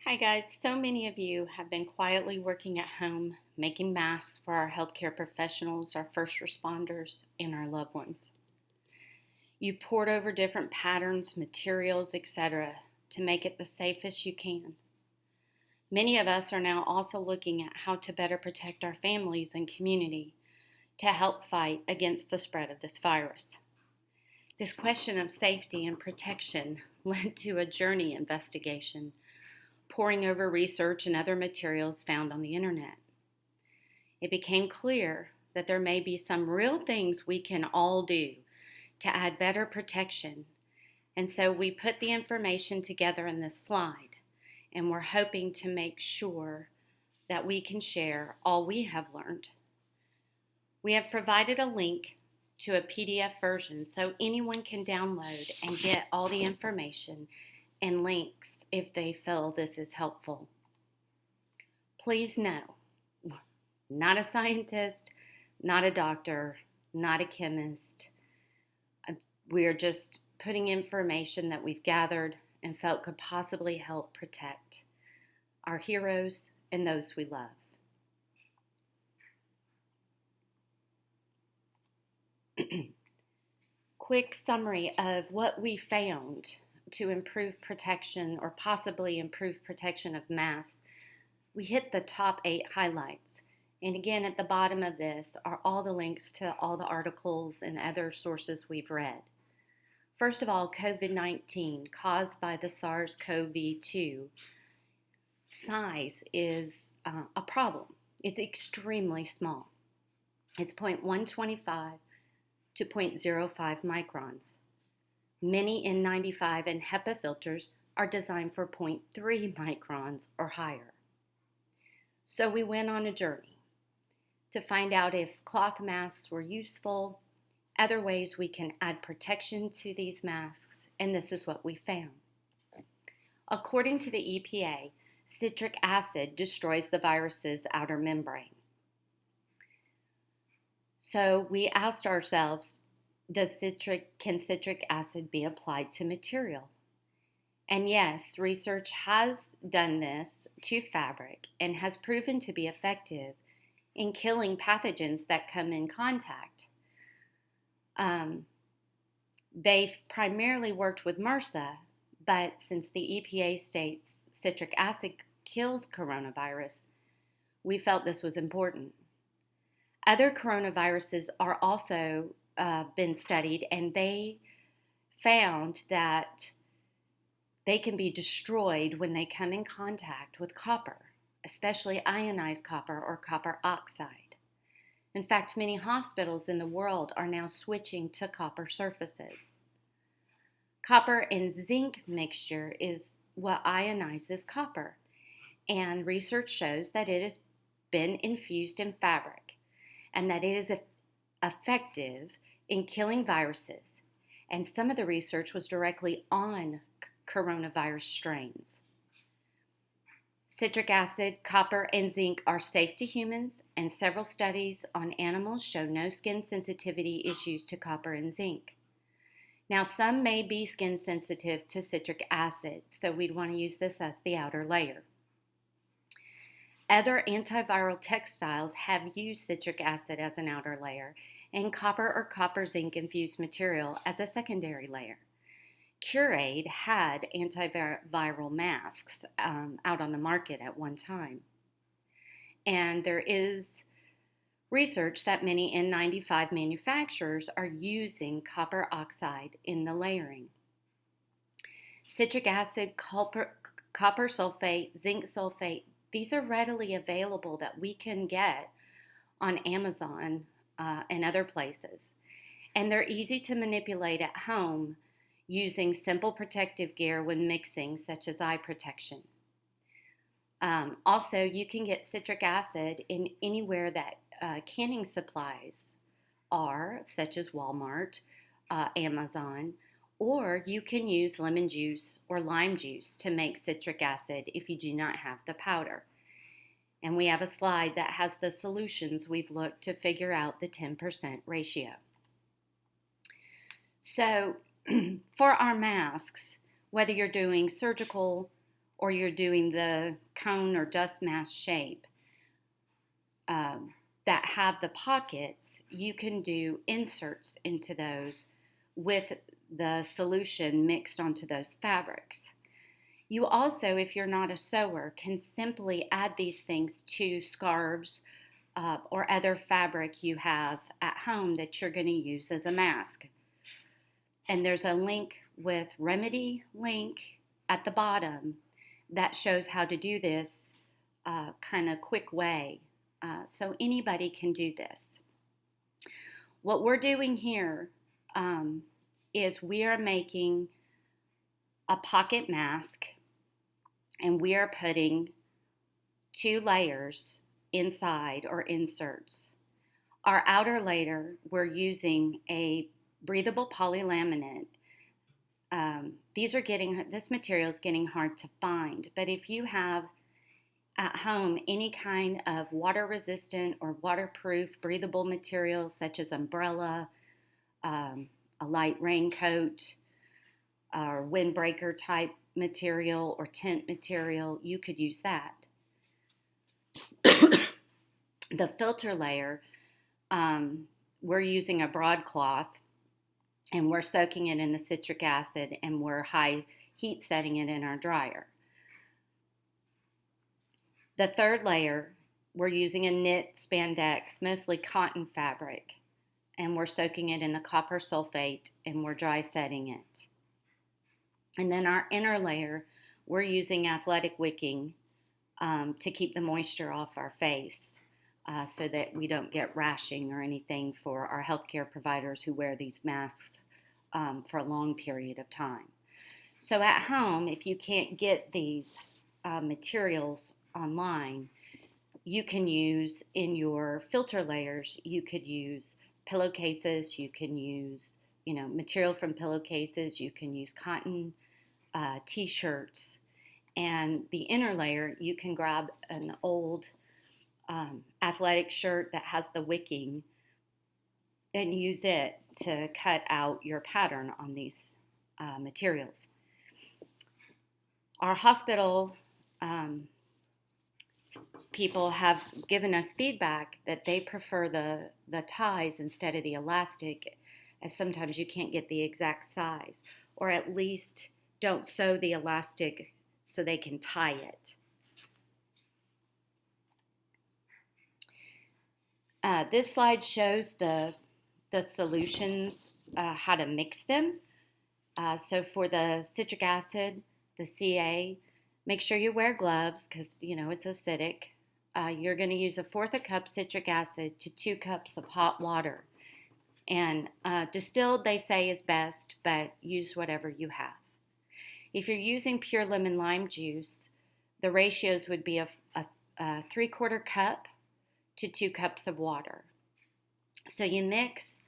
Hi, guys. So many of you have been quietly working at home, making masks for our healthcare professionals, our first responders, and our loved ones. You've poured over different patterns, materials, etc., to make it the safest you can. Many of us are now also looking at how to better protect our families and community to help fight against the spread of this virus. This question of safety and protection led to a Journey investigation poring over research and other materials found on the internet. It became clear that there may be some real things we can all do to add better protection, and so we put the information together in this slide, and we're hoping to make sure that we can share all we have learned. We have provided a link to a PDF version so anyone can download and get all the information and links if they feel this is helpful. Please know, not a scientist, not a doctor, not a chemist. We are just putting information that we've gathered and felt could possibly help protect our heroes and those we love. Quick summary of what we found to improve protection or possibly improve protection of masks. We hit the top 8 highlights. And again, at the bottom of this are all the links to all the articles and other sources we've read. First of all, COVID-19 caused by the SARS-CoV-2 size is a problem. It's extremely small. It's 0.125 to 0.05 microns. Many N95 and HEPA filters are designed for 0.3 microns or higher. So we went on a journey to find out if cloth masks were useful, other ways we can add protection to these masks, and this is what we found. According to the EPA, citric acid destroys the virus's outer membrane. So we asked ourselves, can citric acid be applied to material? And yes, research has done this to fabric and has proven to be effective in killing pathogens that come in contact. They've primarily worked with MRSA, but since the EPA states citric acid kills coronavirus, we felt this was important. Other coronaviruses are also been studied, and they found that they can be destroyed when they come in contact with copper, especially ionized copper or copper oxide. In fact, many hospitals in the world are now switching to copper surfaces. Copper and zinc mixture is what ionizes copper, and research shows that it has been infused in fabric and that it is effective in killing viruses, and some of the research was directly on coronavirus strains. Citric acid, copper, and zinc are safe to humans, and several studies on animals show no skin sensitivity issues to copper and zinc. Now, some may be skin sensitive to citric acid, so we'd want to use this as the outer layer. Other antiviral textiles have used citric acid as an outer layer, and copper or copper zinc infused material as a secondary layer. Curade had antiviral masks out on the market at one time. And there is research that many N95 manufacturers are using copper oxide in the layering. Citric acid, copper sulfate, zinc sulfate, these are readily available that we can get on Amazon and other places. And they're easy to manipulate at home using simple protective gear when mixing, such as eye protection. Also, you can get citric acid in anywhere that canning supplies are, such as Walmart, Amazon, or you can use lemon juice or lime juice to make citric acid if you do not have the powder. And we have a slide that has the solutions we've looked to figure out the 10% ratio. So for our masks, whether you're doing surgical or you're doing the cone or dust mask shape that have the pockets, you can do inserts into those with the solution mixed onto those fabrics. You also, if you're not a sewer, can simply add these things to scarves or other fabric you have at home that you're going to use as a mask. And there's a link with Remedy link at the bottom that shows how to do this kind of quick way. So anybody can do this. What we're doing here is we are making a pocket mask, and we are putting 2 layers inside, or inserts. Our outer layer, we're using a breathable polylaminate. This material is getting hard to find, but if you have at home any kind of water resistant or waterproof breathable material such as umbrella, a light raincoat, or windbreaker type material or tent material, you could use that. The filter layer, we're using a broadcloth, and we're soaking it in the citric acid, and we're high heat setting it in our dryer. The third layer, we're using a knit spandex, mostly cotton fabric, and we're soaking it in the copper sulfate, and we're dry setting it. And then our inner layer, we're using athletic wicking to keep the moisture off our face so that we don't get rashing or anything for our healthcare providers who wear these masks for a long period of time. So at home, if you can't get these materials online, you can use in your filter layers, you could use pillowcases, you can use material from pillowcases, you can use cotton t-shirts, and the inner layer, you can grab an old athletic shirt that has the wicking and use it to cut out your pattern on these materials. Our hospital people have given us feedback that they prefer the ties instead of the elastic, as sometimes you can't get the exact size, or at least don't sew the elastic so they can tie it. This slide shows the solutions, how to mix them. So for the citric acid, the CA, make sure you wear gloves because it's acidic. You're going to use 1/4 cup citric acid to 2 cups of hot water. And distilled, they say, is best, but use whatever you have. If you're using pure lemon lime juice, the ratios would be a 3/4 cup to 2 cups of water. So you mix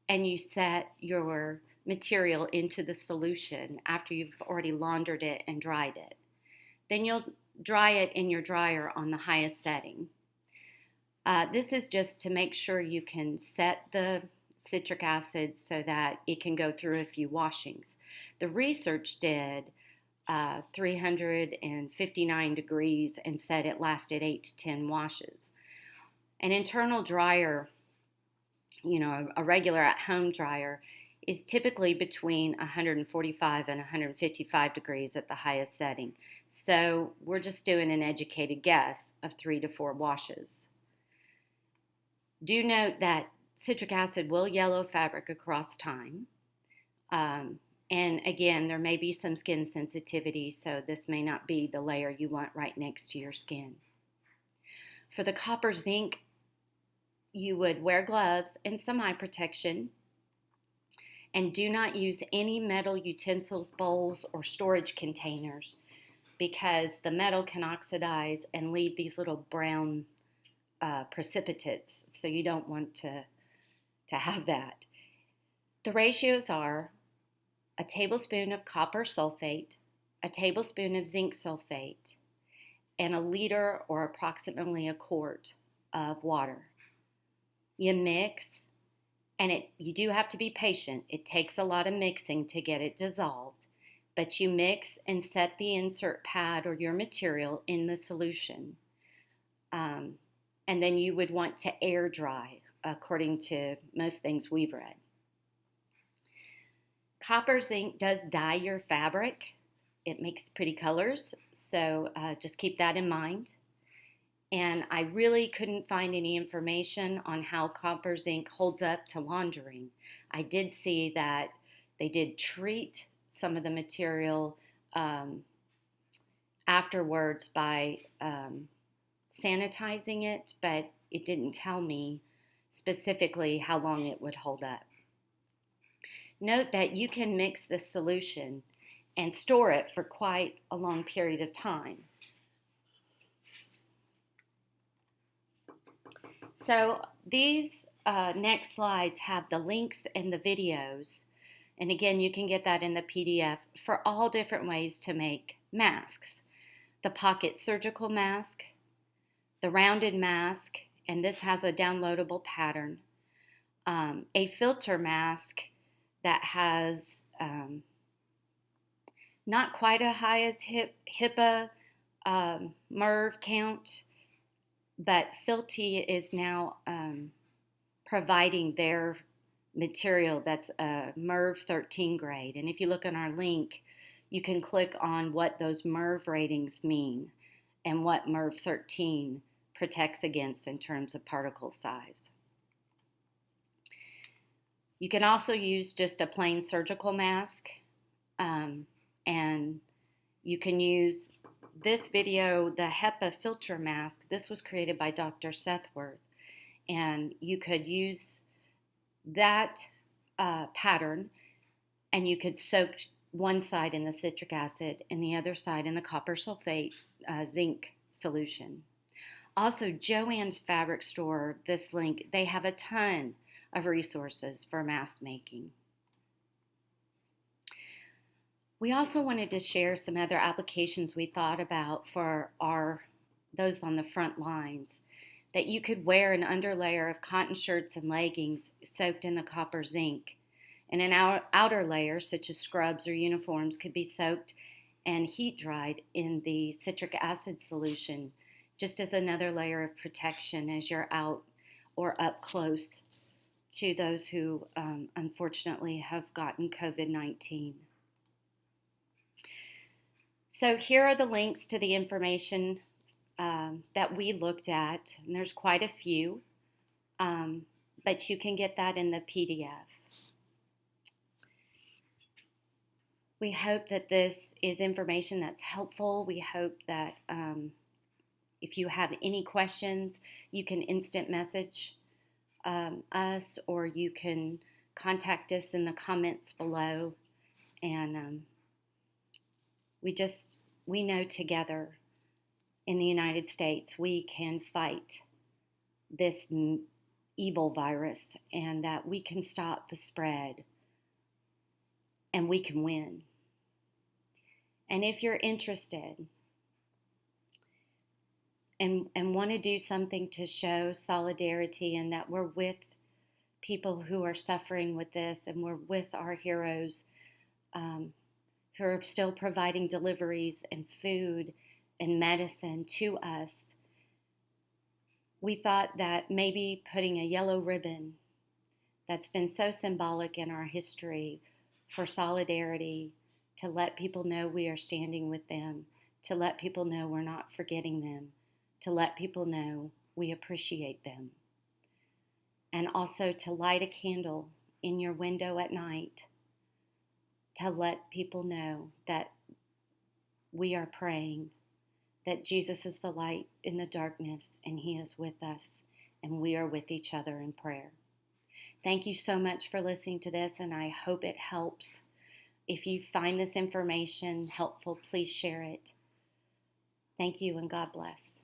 and you set your material into the solution after you've already laundered it and dried it. Then you'll dry it in your dryer on the highest setting. This is just to make sure you can set the citric acid so that it can go through a few washings. The research did 359 degrees and said it lasted 8 to 10 washes. An internal dryer, a regular at-home dryer, is typically between 145 and 155 degrees at the highest setting. So we're just doing an educated guess of 3 to 4 washes. Do note that citric acid will yellow fabric across time. And again, there may be some skin sensitivity, so this may not be the layer you want right next to your skin. For the copper zinc, you would wear gloves and some eye protection. And do not use any metal utensils, bowls, or storage containers because the metal can oxidize and leave these little brown precipitates, so you don't want to have that. The ratios are a tablespoon of copper sulfate, a tablespoon of zinc sulfate, and a liter or approximately a quart of water. You mix, and you do have to be patient. It takes a lot of mixing to get it dissolved, but you mix and set the insert pad or your material in the solution. And then you would want to air dry, according to most things we've read. Copper zinc does dye your fabric. It makes pretty colors, so just keep that in mind. And I really couldn't find any information on how copper zinc holds up to laundering. I did see that they did treat some of the material afterwards by sanitizing it, but it didn't tell me specifically how long it would hold up. Note that you can mix this solution and store it for quite a long period of time. So these next slides have the links and the videos. And again, you can get that in the PDF for all different ways to make masks. The pocket surgical mask, the rounded mask, and this has a downloadable pattern. A filter mask that has not quite as high as HIPAA MERV count, but Filty is now providing their material that's a MERV 13 grade. And if you look on our link, you can click on what those MERV ratings mean and what MERV 13 protects against in terms of particle size. You can also use just a plain surgical mask, and you can use this video, the HEPA filter mask. This was created by Dr. Sethworth, and you could use that pattern, and you could soak one side in the citric acid and the other side in the copper sulfate zinc solution. Also, Joann's Fabric Store, this link, they have a ton of resources for mask making. We also wanted to share some other applications we thought about for those on the front lines, that you could wear an underlayer of cotton shirts and leggings soaked in the copper zinc, and an outer layer such as scrubs or uniforms could be soaked and heat dried in the citric acid solution, just as another layer of protection as you're out or up close to those who unfortunately have gotten COVID-19. So here are the links to the information that we looked at, and there's quite a few, but you can get that in the PDF. We hope that this is information that's helpful. We hope that if you have any questions, you can instant message us, or you can contact us in the comments below. And we know together in the United States we can fight this evil virus, and that we can stop the spread, and we can win. And if you're interested and want to do something to show solidarity and that we're with people who are suffering with this, and we're with our heroes who are still providing deliveries and food and medicine to us, we thought that maybe putting a yellow ribbon that's been so symbolic in our history for solidarity, to let people know we are standing with them, to let people know we're not forgetting them, to let people know we appreciate them. And also to light a candle in your window at night to let people know that we are praying, that Jesus is the light in the darkness and He is with us, and we are with each other in prayer. Thank you so much for listening to this, and I hope it helps. If you find this information helpful, please share it. Thank you, and God bless.